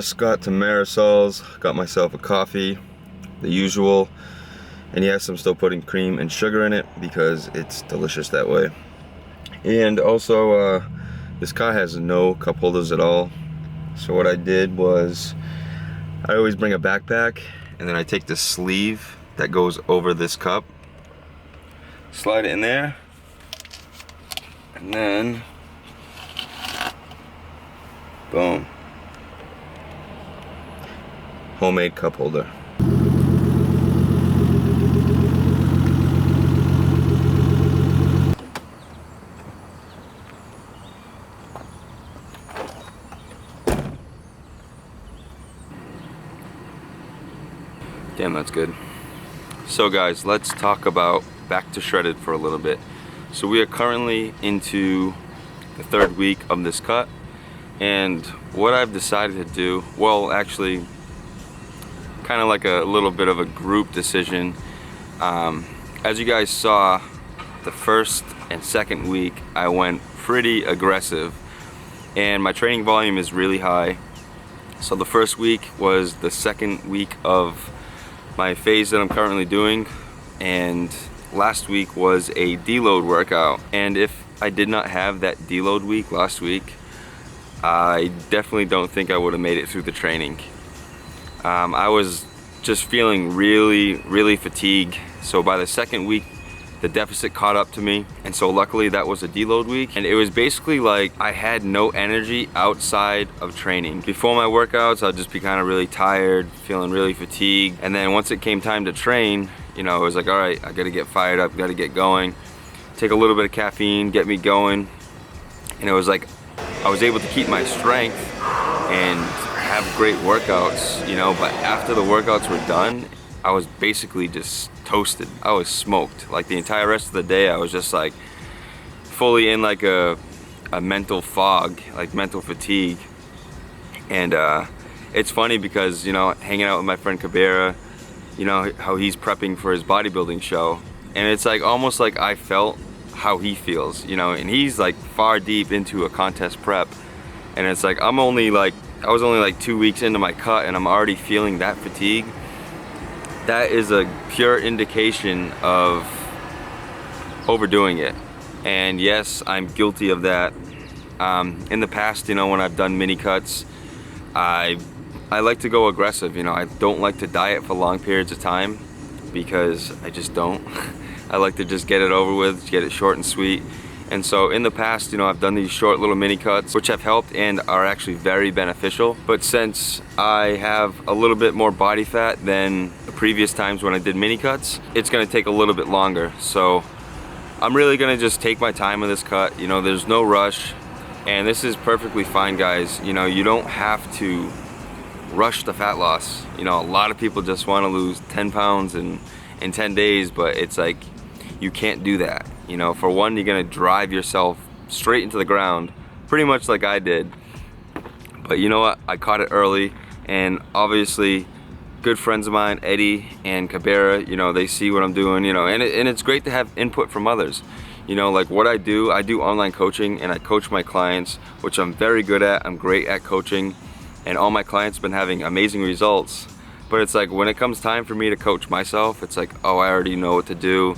just got to Marisol's, got myself a coffee, the usual, and yes, I'm still putting cream and sugar in it because it's delicious that way. And also, this car has no cup holders at all. So what I did was, I always bring a backpack, and then I take the sleeve that goes over this cup, slide it in there, and then boom, homemade cup holder. Damn, that's good. So guys, let's talk about back to shredded for a little bit. So we are currently into the 3rd week of this cut, and what I've decided to do, well, actually kind of like a little bit of a group decision. As you guys saw, the 1st and 2nd week I went pretty aggressive, and my training volume is really high. So the 1st week was the 2nd week of my phase that I'm currently doing, and last week was a deload workout. And if I did not have that deload week last week, I definitely don't think I would have made it through the training. I was just feeling really fatigued. So by the 2nd week, the deficit caught up to me, and so luckily that was a deload week, and it was basically like I had no energy outside of training. Before my workouts, I'd just be kind of really tired, feeling really fatigued, and then once it came time to train, you know, it was like, all right, I gotta get fired up, gotta get going, take a little bit of caffeine, get me going, and it was like I was able to keep my strength and have great workouts, you know, but after the workouts were done, I was basically just toasted. I was smoked. Like the entire rest of the day, I was just like fully in like a mental fog, like mental fatigue. And it's funny because, you know, hanging out with my friend Creapure, you know, how he's prepping for his bodybuilding show, and it's like almost like I felt how he feels, you know, and he's like far deep into a contest prep, and it's like I was only like 2 weeks into my cut and I'm already feeling that fatigue. That is a pure indication of overdoing it. And yes, I'm guilty of that. In the past, you know, when I've done mini cuts, I like to go aggressive. You know, I don't like to diet for long periods of time because I just don't. I like to just get it over with, get it short and sweet. And so in the past, you know, I've done these short little mini cuts, which have helped and are actually very beneficial. But since I have a little bit more body fat than the previous times when I did mini cuts, it's gonna take a little bit longer. So I'm really gonna just take my time with this cut. You know, there's no rush, and this is perfectly fine, guys. You know, you don't have to rush the fat loss. You know, a lot of people just wanna lose 10 pounds in 10 days, but it's like, you can't do that. You know, for one, you're gonna drive yourself straight into the ground, pretty much like I did. But you know what? I caught it early, and obviously, good friends of mine, Eddie and Creapure, you know, they see what I'm doing, you know, and it's great to have input from others. You know, like what I do online coaching, and I coach my clients, which I'm very good at. I'm great at coaching, and all my clients have been having amazing results. But it's like when it comes time for me to coach myself, it's like, oh, I already know what to do.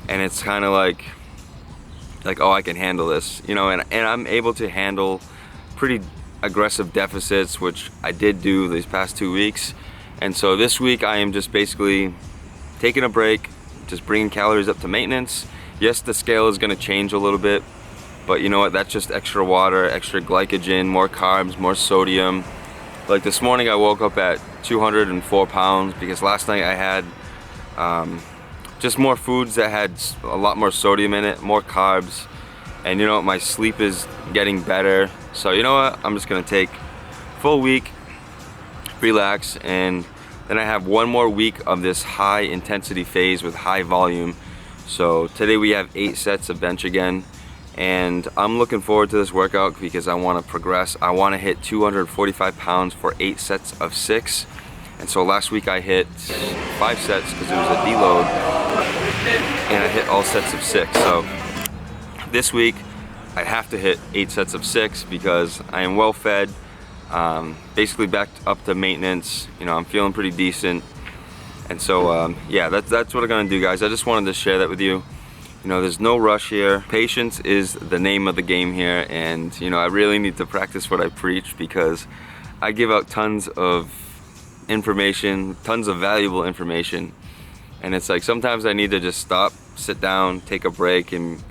And it's kind of like, oh, I can handle this, you know, and I'm able to handle pretty aggressive deficits, which I did do these past 2 weeks. And so this week I am just basically taking a break, just bringing calories up to maintenance. Yes, the scale is gonna change a little bit, but you know what, that's just extra water, extra glycogen, more carbs, more sodium. Like this morning I woke up at 204 pounds because last night I had just more foods that had a lot more sodium in it, more carbs, and you know what, my sleep is getting better. So you know what, I'm just gonna take full week, relax, and then I have 1 more week of this high intensity phase with high volume. So today we have 8 sets of bench again, and I'm looking forward to this workout because I want to progress. I want to hit 245 pounds for 8 sets of 6. And so last week I hit 5 sets because it was a deload, and I hit all sets of 6. So this week I have to hit 8 sets of 6 because I am well fed. Basically back up to maintenance. You know, I'm feeling pretty decent. And so, yeah, that's what I'm gonna do, guys. I just wanted to share that with you. You know, there's no rush here. Patience is the name of the game here, and you know, I really need to practice what I preach, because I give out tons of information, tons of valuable information, and it's like sometimes I need to just stop, sit down, take a break, and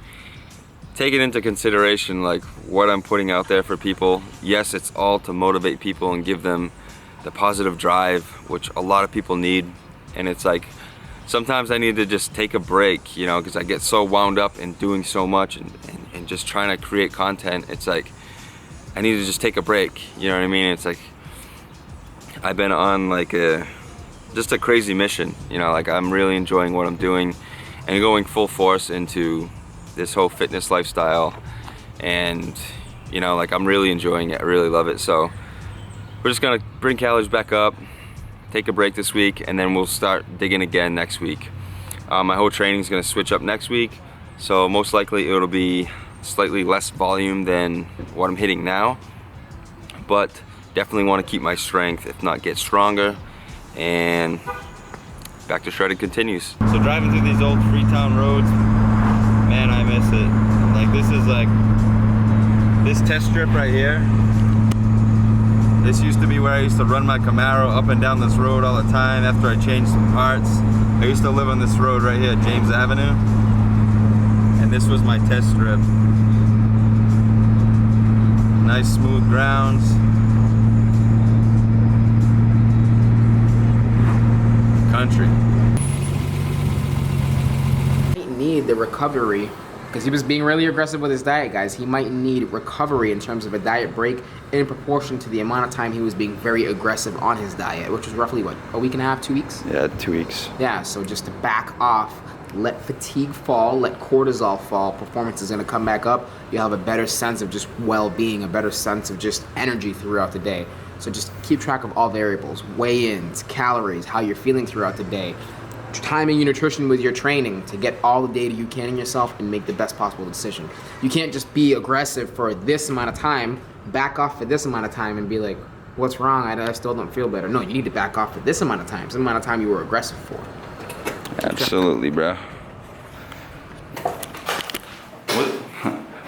take it into consideration, like what I'm putting out there for people. Yes, it's all to motivate people and give them the positive drive, which a lot of people need. And it's like sometimes I need to just take a break, you know, because I get so wound up in doing so much and just trying to create content. It's like I need to just take a break, you know what I mean? It's like I've been on like just a crazy mission, you know, like I'm really enjoying what I'm doing and going full force into this whole fitness lifestyle, and you know, like I'm really enjoying it. I really love it. So we're just gonna bring calories back up, take a break this week, and then we'll start digging again next week. My whole training is gonna switch up next week, so most likely it'll be slightly less volume than what I'm hitting now, but definitely want to keep my strength, if not get stronger, and back to shredding continues. So driving through these old Freetown roads, man, I miss it. Like this is like this test strip right here. This used to be where I used to run my Camaro up and down this road all the time after I changed some parts. I used to live on this road right here, James Avenue, and this was my test strip. Nice smooth grounds. Country. Need the recovery, because he was being really aggressive with his diet, guys. He might need recovery in terms of a diet break in proportion to the amount of time he was being very aggressive on his diet, which was roughly what, a week and a half, 2 weeks? Yeah, 2 weeks. Yeah, so just to back off, let fatigue fall, let cortisol fall, performance is gonna come back up. You'll have a better sense of just well-being, a better sense of just energy throughout the day. So just keep track of all variables, weigh-ins, calories, how you're feeling throughout the day, timing your nutrition with your training to get all the data you can in yourself and make the best possible decision. You can't just be aggressive for this amount of time, back off for this amount of time and be like, what's wrong? I still don't feel better. No, you need to back off for this amount of time, some amount of time you were aggressive for. Absolutely, bro.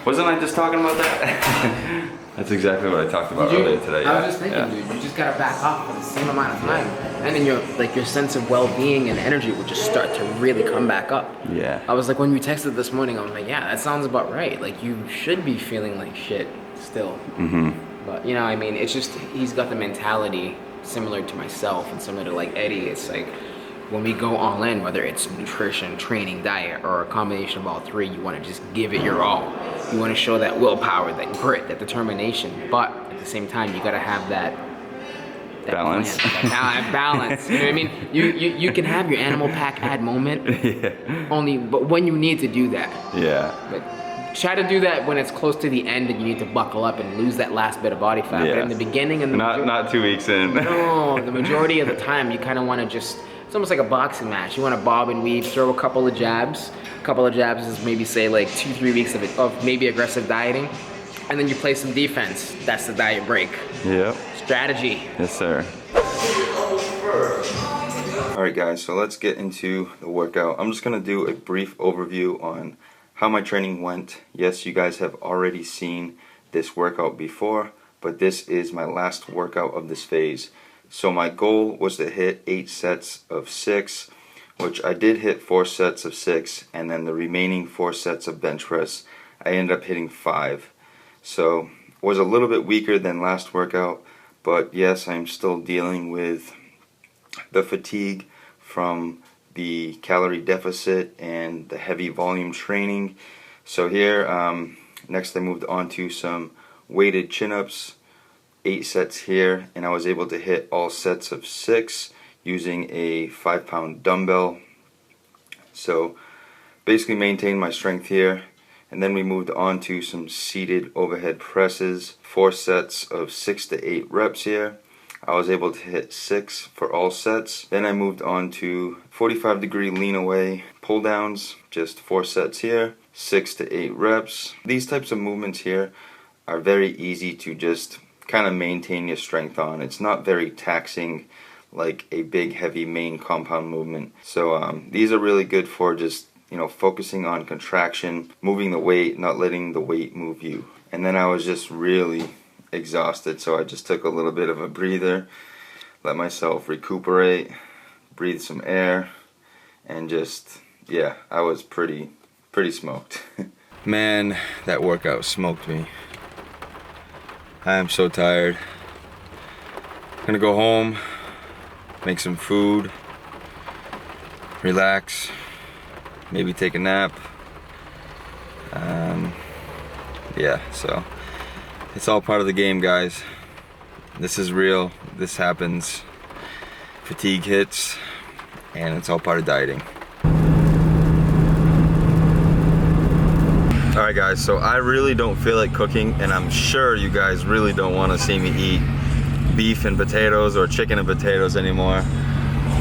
Wasn't I just talking about that? That's exactly what I talked about earlier today. I was just thinking, dude, you just gotta back off for the same amount of time, and then your sense of well-being and energy will just start to really come back up. Yeah. I was like, when you texted this morning, I was like, yeah, that sounds about right. Like you should be feeling like shit still. Mm-hmm. But you know, I mean, it's just he's got the mentality similar to myself and similar to like Eddie. It's like when we go all in, whether it's nutrition, training, diet, or a combination of all three, you want to just give it your all. You want to show that willpower, that grit, that determination, but at the same time, you got to have that balance. Balance. You know what I mean? You can have your animal pack ad moment, but when you need to do that. Yeah. But try to do that when it's close to the end and you need to buckle up and lose that last bit of body fat. Yeah. But in the beginning and not 2 weeks in. No, the majority of the time, you kind of want to just. It's almost like a boxing match. You want to bob and weave, throw a couple of jabs. A couple of jabs is maybe say like 2-3 weeks of maybe aggressive dieting, and then you play some defense. That's the diet break. Yep. Strategy. Yes, sir. All right, guys. So let's get into the workout. I'm just gonna do a brief overview on how my training went. Yes, you guys have already seen this workout before, but this is my last workout of this phase. So my goal was to hit 8 sets of 6, which I did hit 4 sets of 6, and then the remaining 4 sets of bench press, I ended up hitting 5. So was a little bit weaker than last workout, but yes, I'm still dealing with the fatigue from the calorie deficit and the heavy volume training. So here, next I moved on to some weighted chin-ups. 8 sets here, and I was able to hit all sets of 6 using a 5-pound dumbbell. So basically maintained my strength here, and then we moved on to some seated overhead presses. 4 sets of 6 to 8 reps here. I was able to hit 6 for all sets. Then I moved on to 45-degree lean away pull downs, just 4 sets here, 6 to 8 reps. These types of movements here are very easy to just kind of maintain your strength on. It's not very taxing like a big heavy main compound movement. So these are really good for just, you know, focusing on contraction, moving the weight, not letting the weight move you. And then I was just really exhausted, so I just took a little bit of a breather, let myself recuperate, breathe some air, and just, yeah, I was pretty smoked. Man, that workout smoked me. I am so tired. I'm gonna go home, make some food, relax, maybe take a nap. Yeah, so it's all part of the game, guys. This is real, this happens. Fatigue hits, and it's all part of dieting. Alright guys, so I really don't feel like cooking, and I'm sure you guys really don't want to see me eat beef and potatoes or chicken and potatoes anymore.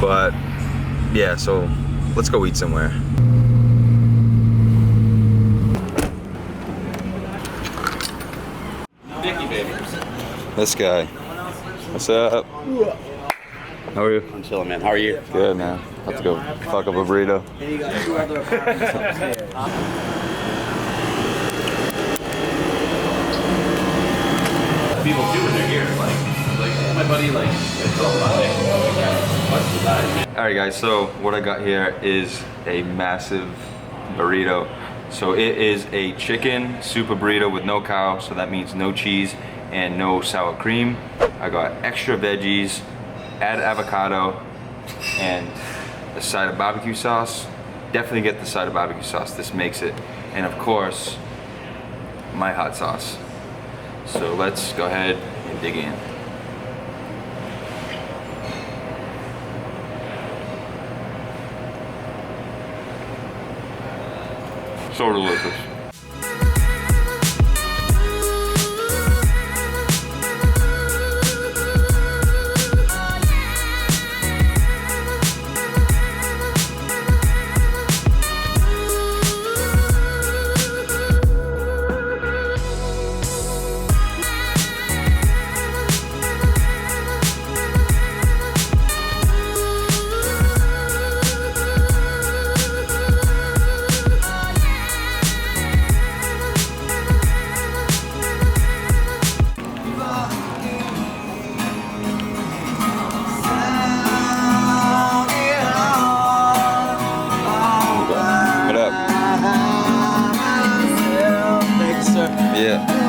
But yeah, so let's go eat somewhere. This guy. What's up? How are you? I'm chilling, man. How are you? Good, man. About to go fuck up a burrito. And you got 2 other apartments upstairs. People do when they're here, like my buddy, like, Alright guys, so what I got here is a massive burrito. So it is a chicken super burrito with no cow, so that means no cheese and no sour cream. I got extra veggies, add avocado, and a side of barbecue sauce. Definitely get the side of barbecue sauce, this makes it. And of course, my hot sauce. So let's go ahead and dig in. So delicious. Yeah.